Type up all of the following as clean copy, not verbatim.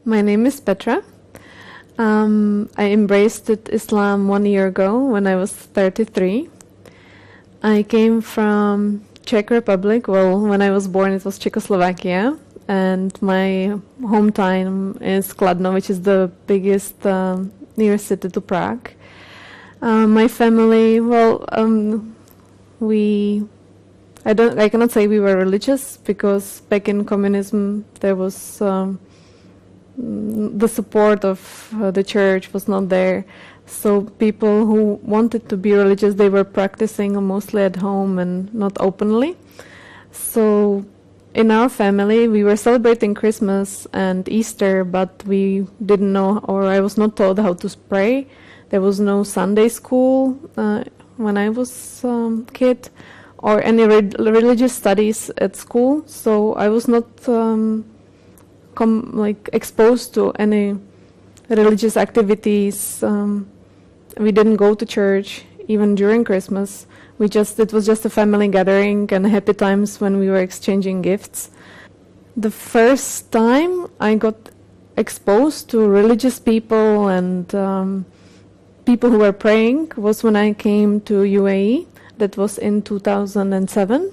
My name is Petra. I embraced Islam 1 year ago when I was 33. I came from Czech Republic. Well, when I was born, it was Czechoslovakia, and my hometown is Kladno, which is the biggest nearest city to Prague. My family, I cannot say we were religious, because back in communism there was the support of the church was not there. So people who wanted to be religious, they were practicing mostly at home and not openly. So in our family, we were celebrating Christmas and Easter, but we didn't know, or I was not told how to pray. There was no Sunday school when I was a kid, or any religious studies at school. So I was not exposed to any religious activities. We didn't go to church even during Christmas. It was just a family gathering and happy times when we were exchanging gifts. The first time I got exposed to religious people and people who were praying was when I came to UAE. That was in 2007.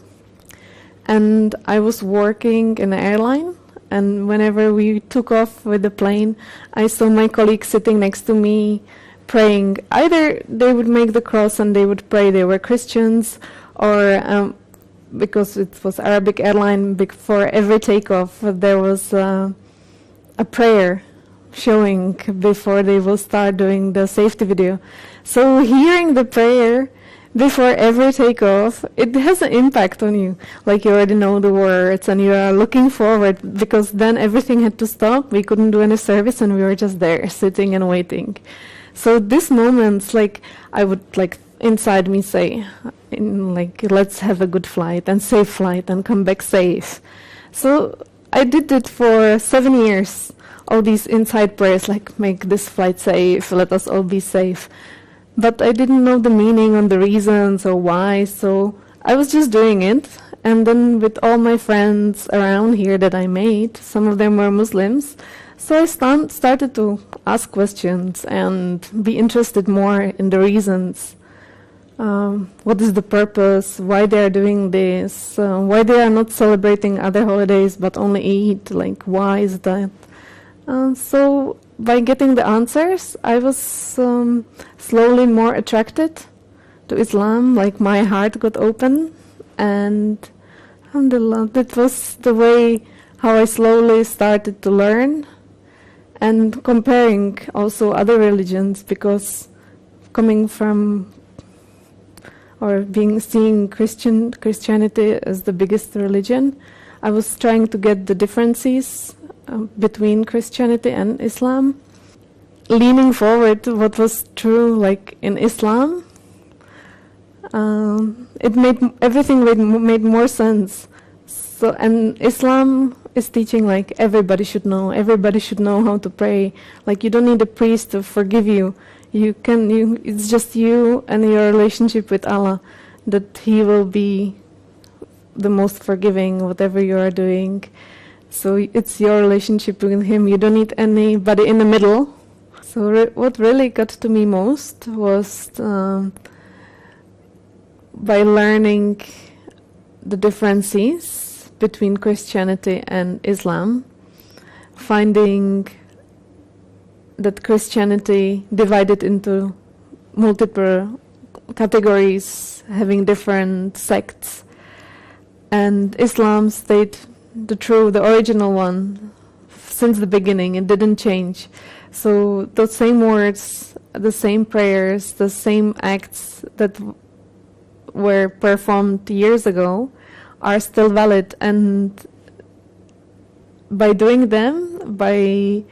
And I was working in an airline. And whenever we took off with the plane, I saw my colleagues sitting next to me praying. Either they would make the cross and they would pray, they were Christians, or because it was Arabic airline, before every takeoff there was a prayer showing before they will start doing the safety video. So hearing the prayer before every takeoff, it has an impact on you. Like, you already know the words and you are looking forward, because then everything had to stop. We couldn't do any service and we were just there sitting and waiting. So these moments, I would inside me say, let's have a good flight and safe flight and come back safe. So I did it for 7 years. All these inside prayers, make this flight safe, let us all be safe. But I didn't know the meaning and the reasons or why, so I was just doing it. And then with all my friends around here that I made, some of them were Muslims, so I started to ask questions and be interested more in the reasons. What is the purpose? Why they are doing this? Why they are not celebrating other holidays but only Eid? Why is that? So by getting the answers, I was slowly more attracted to Islam. My heart got open, and alhamdulillah, that was the way how I slowly started to learn and comparing also other religions, because coming from or seeing Christianity as the biggest religion, I was trying to get the differences between Christianity and Islam. Leaning forward to what was true, in Islam, everything made more sense. So, and Islam is teaching everybody should know how to pray. You don't need a priest to forgive you. It's just you and your relationship with Allah, that He will be the most forgiving, whatever you are doing. So it's your relationship with Him. You don't need anybody in the middle. So what really got to me most was by learning the differences between Christianity and Islam, finding that Christianity divided into multiple categories, having different sects, and Islam stayed the original one since the beginning. It didn't change. So those same words, the same prayers, the same acts that were performed years ago are still valid, and by doing them, by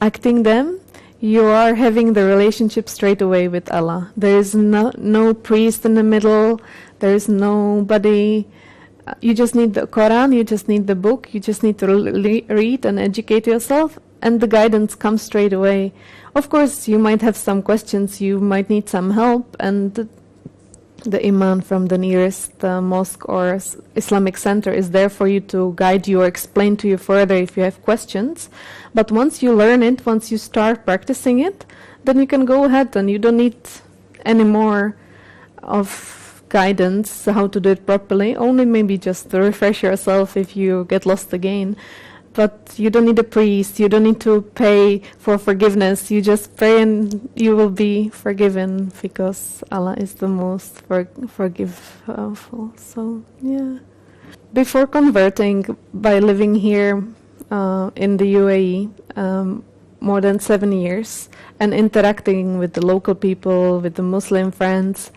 acting them, you are having the relationship straight away with Allah. There is no priest in the middle, there is nobody. You just need the Quran, you just need the book, you just need to read and educate yourself, and the guidance comes straight away. Of course, you might have some questions, you might need some help, and the imam from the nearest mosque or Islamic center is there for you to guide you or explain to you further if you have questions. But once you learn it, once you start practicing it, then you can go ahead and you don't need any more of guidance how to do it properly. Only maybe just to refresh yourself if you get lost again. But you don't need a priest, you don't need to pay for forgiveness. You just pray and you will be forgiven because Allah is the most forgiveful. So, yeah. Before converting, by living here in the UAE more than 7 years and interacting with the local people, with the Muslim friends,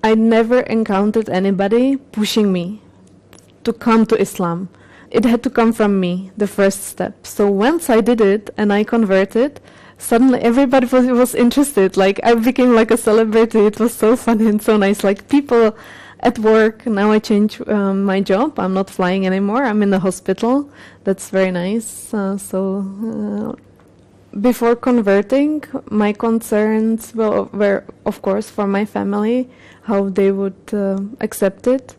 I never encountered anybody pushing me to come to Islam. It had to come from me, the first step. So once I did it and I converted, suddenly everybody was interested. Like I became like a celebrity. It was so fun and so nice. Like people at work, now I changed my job. I'm not flying anymore. I'm in the hospital. That's very nice. Before converting, my concerns were, of course, for my family, how they would accept it.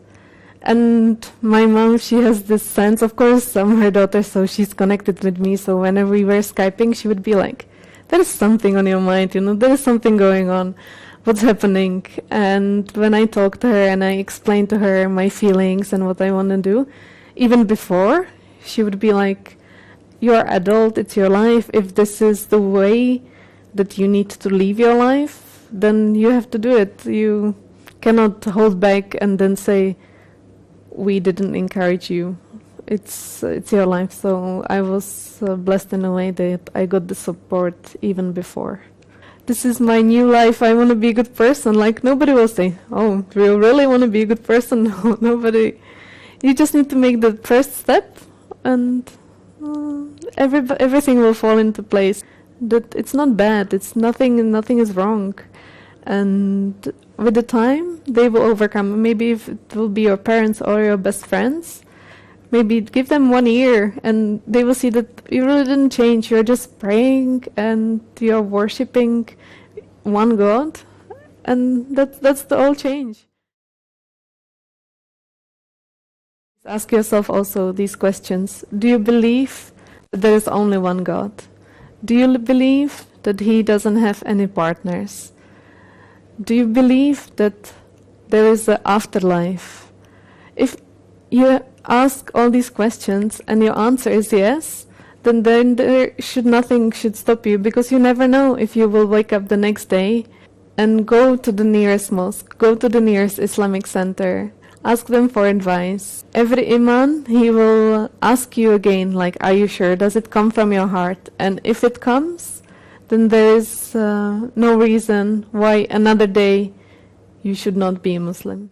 And my mom, she has this sense, of course, I'm her daughter, so she's connected with me. So whenever we were Skyping, she would be like, there is something on your mind, there is something going on. What's happening? And when I talked to her and I explained to her my feelings and what I want to do, even before, she would be like, you're adult, it's your life. If this is the way that you need to live your life, then you have to do it. You cannot hold back and then say, we didn't encourage you. It's your life. So I was blessed in a way that I got the support even before. This is my new life. I want to be a good person. Like nobody will say, oh, do you really want to be a good person? No, nobody. You just need to make the first step and everything will fall into place. That it's not bad. It's nothing is wrong. And with the time, they will overcome. Maybe if it will be your parents or your best friends, maybe give them 1 year and they will see that you really didn't change. You're just praying and you're worshipping one God, and that's the whole change. Ask yourself also these questions. Do you believe that there is only one God? Do you believe that He doesn't have any partners? Do you believe that there is an afterlife? If you ask all these questions and your answer is yes, then nothing should stop you, because you never know if you will wake up the next day and go to the nearest mosque, go to the nearest Islamic center, ask them for advice. Every imam, he will ask you again, like, are you sure? Does it come from your heart? And if it comes, then there is no reason why another day you should not be a Muslim.